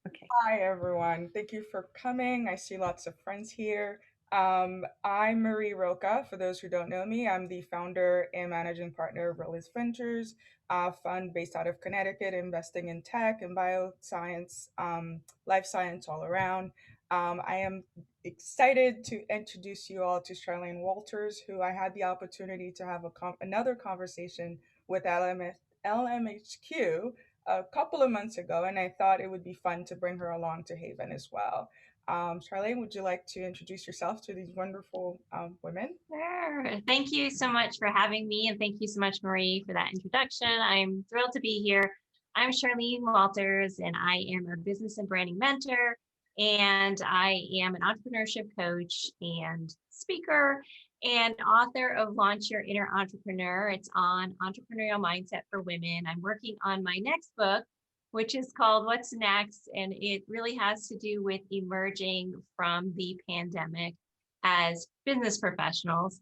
Okay. Hi, everyone. Thank you for coming. I see lots of friends here. I'm Marie Rocha. For those who don't know me, I'm the founder and managing partner of Release Ventures, a fund based out of Connecticut, investing in tech and bioscience, life science all around. I am excited to introduce you all to Charlene Walters, who I had the opportunity to have another conversation with LMHQ a couple of months ago, and I thought it would be fun to bring her along to HAYVN as well. Charlene, would you like to introduce yourself to these wonderful women? Sure. Thank you so much for having me. And thank you so much, Marie, for that introduction. I'm thrilled to be here. I'm Charlene Walters, and I am a business and branding mentor. And I am an entrepreneurship coach and speaker and author of Launch Your Inner Entrepreneur. It's on entrepreneurial mindset for women. I'm working on my next book, which is called What's Next? And it really has to do with emerging from the pandemic as business professionals.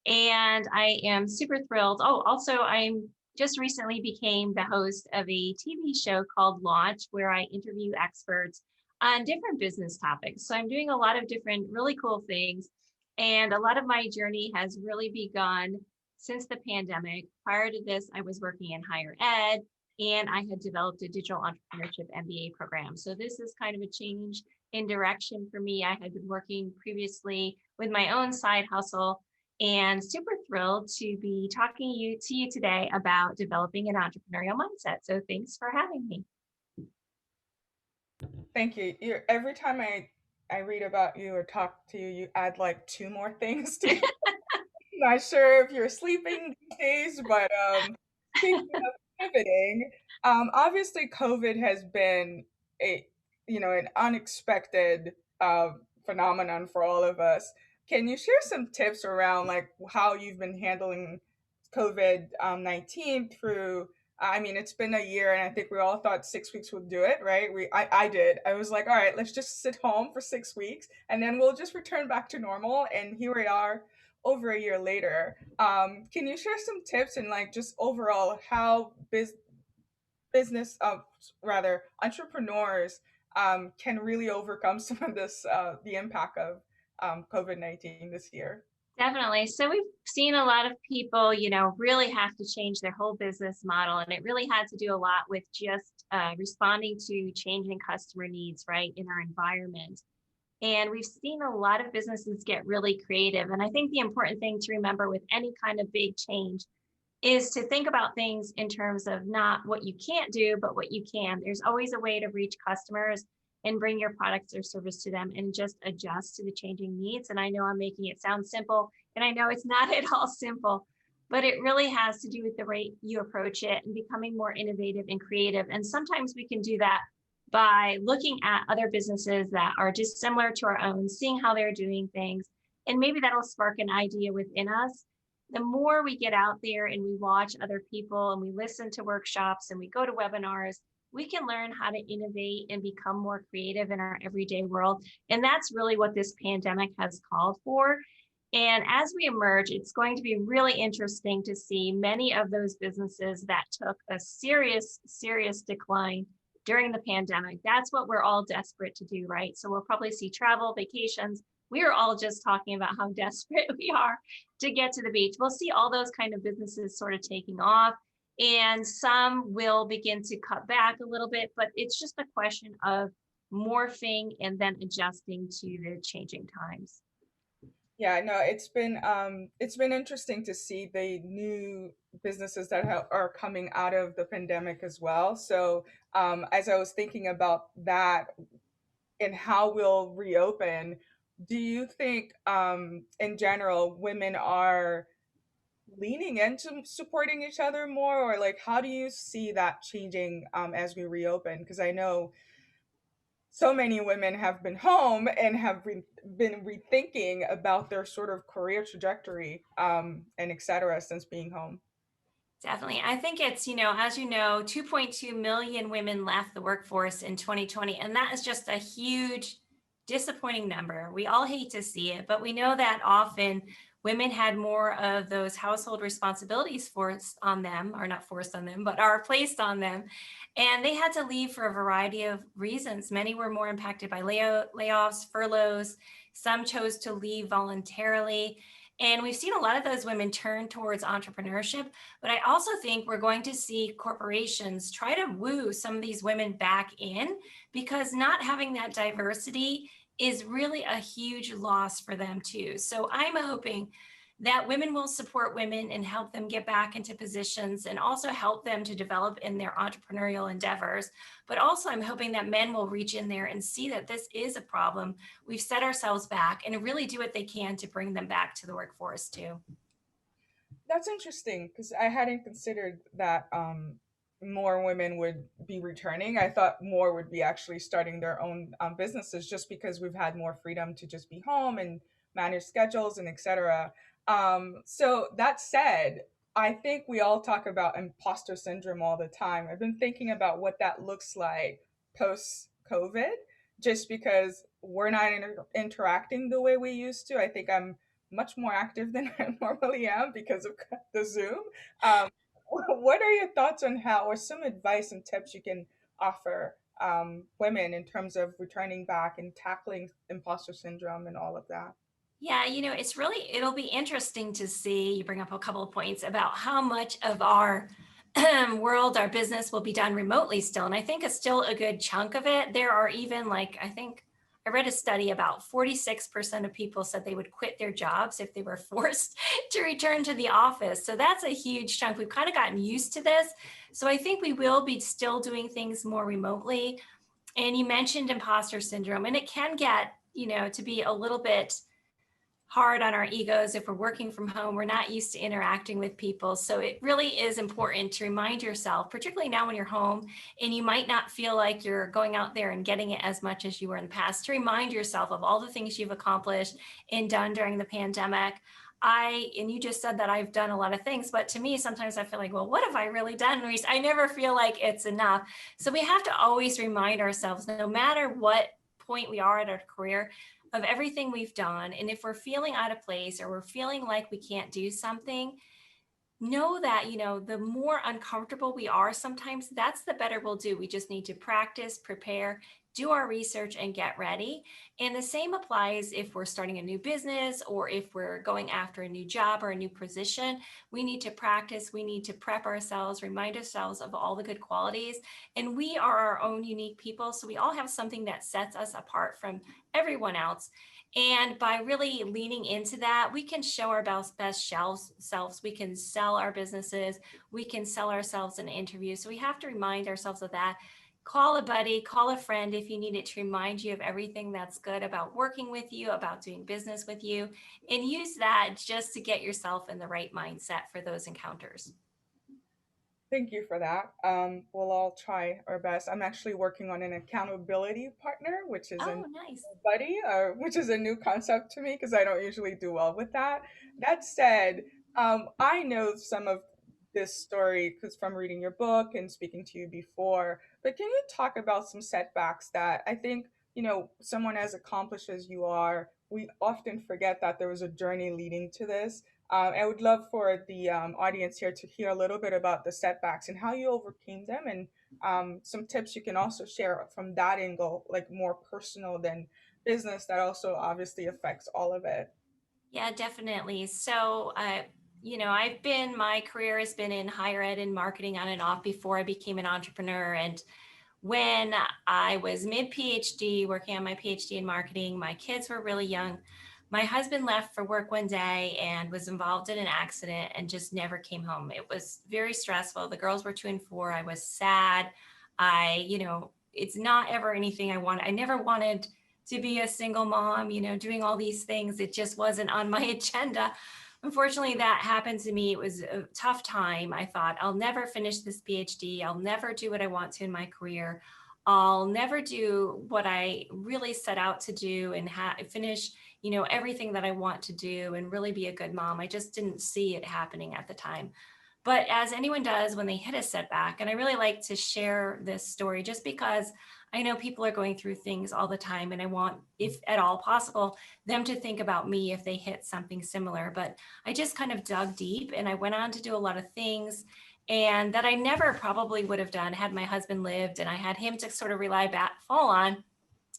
And I am super thrilled. Oh, also, I'm just recently became the host of a TV show called Launch, where I interview experts on different business topics. So I'm doing a lot of different really cool things. And a lot of my journey has really begun since the pandemic. Prior to this, I was working in higher ed and I had developed a digital entrepreneurship MBA program. So this is kind of a change in direction for me. I had been working previously with my own side hustle and super thrilled to be talking to you today about developing an entrepreneurial mindset. So thanks for having me. Thank you. Every time I read about you or talk to you, you add like two more things to it. Not sure if you're sleeping these days, but speaking of pivoting, obviously COVID has been a an unexpected phenomenon for all of us. Can you share some tips around like how you've been handling COVID 19 through? I mean, it's been a year, and I think we all thought 6 weeks would do it, right? I did. I was like, all right, let's just sit home for 6 weeks, and then we'll just return back to normal. And here we are, over a year later. Can you share some tips and like just overall how business, rather entrepreneurs, can really overcome some of this, the impact of COVID-19 this year? Definitely. So we've seen a lot of people, really have to change their whole business model. And it really had to do a lot with just responding to changing customer needs, right, in our environment. And we've seen a lot of businesses get really creative. And I think the important thing to remember with any kind of big change is to think about things in terms of not what you can't do, but what you can. There's always a way to reach customers and bring your products or service to them and just adjust to the changing needs. And I know I'm making it sound simple, and I know it's not at all simple, but it really has to do with the way you approach it and becoming more innovative and creative. And sometimes we can do that by looking at other businesses that are just similar to our own, seeing how they're doing things, and maybe that'll spark an idea within us. The more we get out there and we watch other people and we listen to workshops and we go to webinars, we can learn how to innovate and become more creative in our everyday world. And that's really what this pandemic has called for. And as we emerge, it's going to be really interesting to see many of those businesses that took a serious, serious decline during the pandemic. That's what we're all desperate to do, right? So we'll probably see travel, vacations. We are all just talking about how desperate we are to get to the beach. We'll see all those kind of businesses sort of taking off, and some will begin to cut back a little bit, but it's just a question of morphing and then adjusting to the changing times. Yeah, no, it's been interesting to see the new businesses that are coming out of the pandemic as well. So as I was thinking about that and how we'll reopen, do you think, in general, women are leaning into supporting each other more, or like how do you see that changing as we reopen? Because I know so many women have been home and have been rethinking about their sort of career trajectory, and etc. since being home. Definitely. I think it's, as you know, 2.2 million women left the workforce in 2020. And that is just a huge, disappointing number. We all hate to see it, but we know that often women had more of those household responsibilities forced on them, or not forced on them, but are placed on them. And they had to leave for a variety of reasons. Many were more impacted by layoffs, furloughs. Some chose to leave voluntarily. And we've seen a lot of those women turn towards entrepreneurship. But I also think we're going to see corporations try to woo some of these women back in, because not having that diversity is really a huge loss for them too. So I'm hoping that women will support women and help them get back into positions, and also help them to develop in their entrepreneurial endeavors. But also I'm hoping that men will reach in there and see that this is a problem. We've set ourselves back, and really do what they can to bring them back to the workforce too. That's interesting because I hadn't considered that more women would be returning. I thought more would be actually starting their own businesses just because we've had more freedom to just be home and manage schedules and etc. So that said, I think we all talk about imposter syndrome all the time. I've been thinking about what that looks like post COVID, just because we're not interacting the way we used to. I think I'm much more active than I normally am because of the Zoom. Um, what are your thoughts on how, or some advice and tips you can offer women in terms of returning back and tackling imposter syndrome and all of that? Yeah, it's really, it'll be interesting to see. You bring up a couple of points about how much of our world, our business will be done remotely still. And I think it's still a good chunk of it. There are even, like, I think I read a study about 46% of people said they would quit their jobs if they were forced to return to the office. So that's a huge chunk. We've kind of gotten used to this. So I think we will be still doing things more remotely. And you mentioned imposter syndrome, and it can get, to be a little bit hard on our egos if we're working from home. We're not used to interacting with people. So it really is important to remind yourself, particularly now when you're home and you might not feel like you're going out there and getting it as much as you were in the past, to remind yourself of all the things you've accomplished and done during the pandemic. And you just said that I've done a lot of things, but to me, sometimes I feel like, well, what have I really done? I never feel like it's enough. So we have to always remind ourselves, no matter what point we are at our career, of everything we've done. And if we're feeling out of place, or we're feeling like we can't do something, know that, the more uncomfortable we are sometimes, that's the better we'll do. We just need to practice, prepare, do our research, and get ready. And the same applies if we're starting a new business, or if we're going after a new job or a new position. We need to practice, we need to prep ourselves, remind ourselves of all the good qualities. And we are our own unique people. So we all have something that sets us apart from everyone else. And by really leaning into that, we can show our best selves. We can sell our businesses. We can sell ourselves in interviews. So we have to remind ourselves of that. Call a buddy, call a friend if you need it to remind you of everything that's good about working with you, about doing business with you, and use that just to get yourself in the right mindset for those encounters. Thank you for that. We'll all try our best. I'm actually working on an accountability partner, which is a Oh, nice. buddy, which is a new concept to me because I don't usually do well with that. That said, I know some of this story because from reading your book and speaking to you before. But can you talk about some setbacks that I think, someone as accomplished as you are, we often forget that there was a journey leading to this. I would love for the audience here to hear a little bit about the setbacks and how you overcame them, and some tips you can also share from that angle, like more personal than business, that also obviously affects all of it. Yeah, definitely. So, my career has been in higher ed and marketing on and off before I became an entrepreneur. And when I was mid PhD, working on my PhD in marketing, my kids were really young. My husband left for work one day and was involved in an accident and just never came home. It was very stressful. The girls were 2 and 4. I was sad. It's not ever anything I wanted. I never wanted to be a single mom, doing all these things. It just wasn't on my agenda. Unfortunately, that happened to me. It was a tough time. I thought, I'll never finish this PhD. I'll never do what I want to in my career. I'll never do what I really set out to do and finish, everything that I want to do and really be a good mom. I just didn't see it happening at the time. But as anyone does when they hit a setback, and I really like to share this story just because I know people are going through things all the time, and I want, if at all possible, them to think about me if they hit something similar. But I just kind of dug deep and I went on to do a lot of things and that I never probably would have done had my husband lived and I had him to sort of fall on.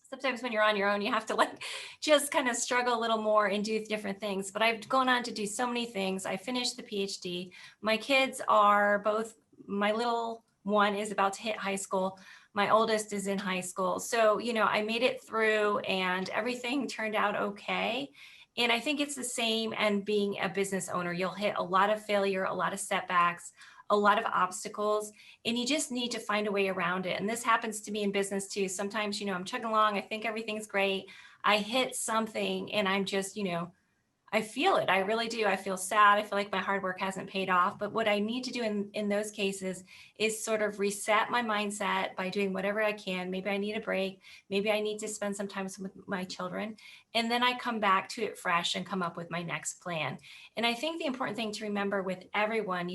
Sometimes when you're on your own, you have to like just kind of struggle a little more and do different things. But I've gone on to do so many things. I finished the PhD. My kids are both, my little one is about to hit high school. My oldest is in high school. So, I made it through and everything turned out okay. And I think it's the same and being a business owner. You'll hit a lot of failure, a lot of setbacks, a lot of obstacles, and you just need to find a way around it. And this happens to me in business too. Sometimes, I'm chugging along, I think everything's great. I hit something and I'm just, I feel it. I really do. I feel sad. I feel like my hard work hasn't paid off. But what I need to do in those cases is sort of reset my mindset by doing whatever I can. Maybe I need a break. Maybe I need to spend some time with my children. And then I come back to it fresh and come up with my next plan. And I think the important thing to remember with everyone,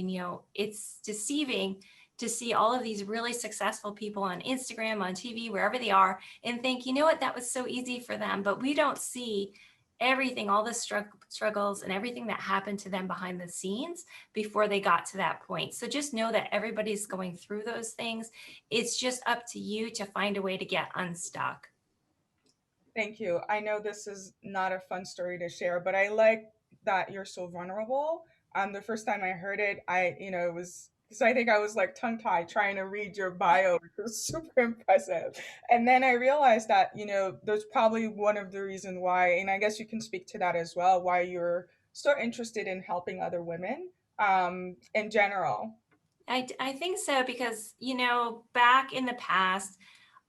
it's deceiving to see all of these really successful people on Instagram, on TV, wherever they are, and think, what, that was so easy for them. But we don't see everything, all the struggles and everything that happened to them behind the scenes before they got to that point. So just know that everybody's going through those things. It's just up to you to find a way to get unstuck. Thank you. I know this is not a fun story to share, but I like that you're so vulnerable. The first time I heard it, it was because I think I was like tongue tied trying to read your bio, which was super impressive. And then I realized that, there's probably one of the reasons why, and I guess you can speak to that as well, why you're so interested in helping other women in general. I think so because, back in the past,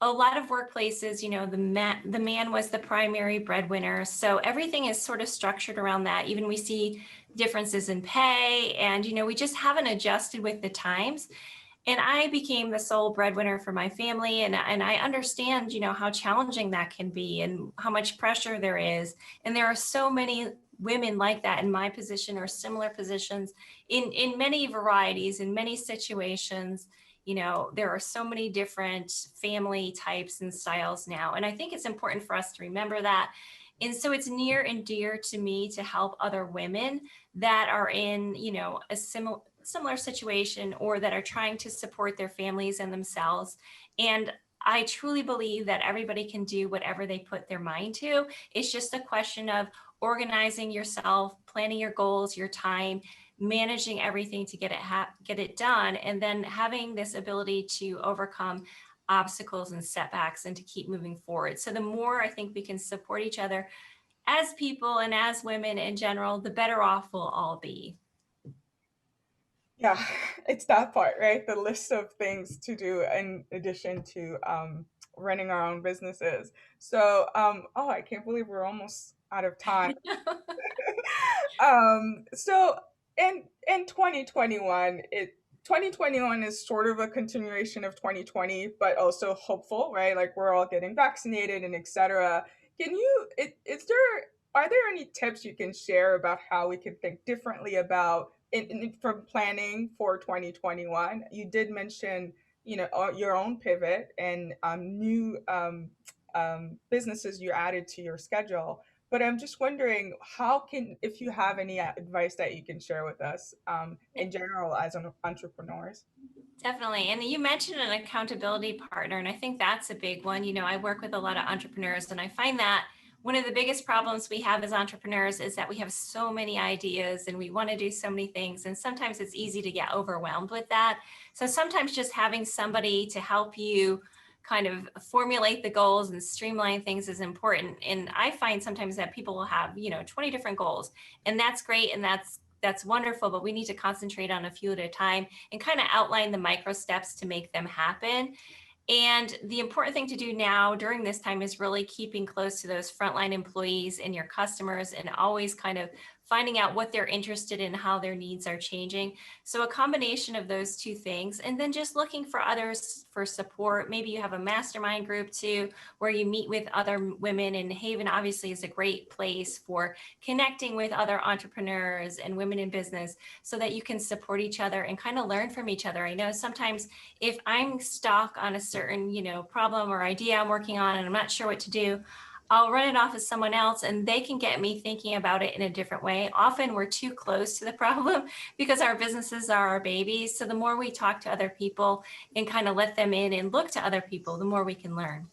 a lot of workplaces, the man was the primary breadwinner. So everything is sort of structured around that. Even we see differences in pay and, we just haven't adjusted with the times. And I became the sole breadwinner for my family. And I understand, how challenging that can be and how much pressure there is. And there are so many women like that in my position or similar positions in many varieties, in many situations. There are so many different family types and styles now. And I think it's important for us to remember that. And so it's near and dear to me to help other women that are in, a similar situation or that are trying to support their families and themselves. And I truly believe that everybody can do whatever they put their mind to. It's just a question of organizing yourself, planning your goals, your time, managing everything to get it done, and then having this ability to overcome obstacles and setbacks and to keep moving forward. So the more I think we can support each other as people and as women in general, the better off we'll all be. Yeah, it's that part, right? The list of things to do in addition to running our own businesses. So, oh, I can't believe we're almost out of time. So in 2021, 2021 is sort of a continuation of 2020, but also hopeful, right? Like we're all getting vaccinated and etc. Is there, are there any tips you can share about how we can think differently about from planning for 2021? You did mention, your own pivot and new businesses you added to your schedule. But I'm just wondering, if you have any advice that you can share with us in general as entrepreneurs. Definitely. And you mentioned an accountability partner, and I think that's a big one. I work with a lot of entrepreneurs, and I find that one of the biggest problems we have as entrepreneurs is that we have so many ideas and we want to do so many things. And sometimes it's easy to get overwhelmed with that. So sometimes just having somebody to help you kind of formulate the goals and streamline things is important. And I find sometimes that people will have, 20 different goals, and that's great. And that's wonderful, but we need to concentrate on a few at a time and kind of outline the micro steps to make them happen. And the important thing to do now during this time is really keeping close to those frontline employees and your customers and always kind of finding out what they're interested in, how their needs are changing. So a combination of those two things, and then just looking for others for support. Maybe you have a mastermind group too, where you meet with other women, and HAYVN obviously is a great place for connecting with other entrepreneurs and women in business so that you can support each other and kind of learn from each other. I know sometimes if I'm stuck on a certain, problem or idea I'm working on and I'm not sure what to do, I'll run it off of someone else and they can get me thinking about it in a different way. Often we're too close to the problem because our businesses are our babies. So the more we talk to other people and kind of let them in and look to other people, the more we can learn.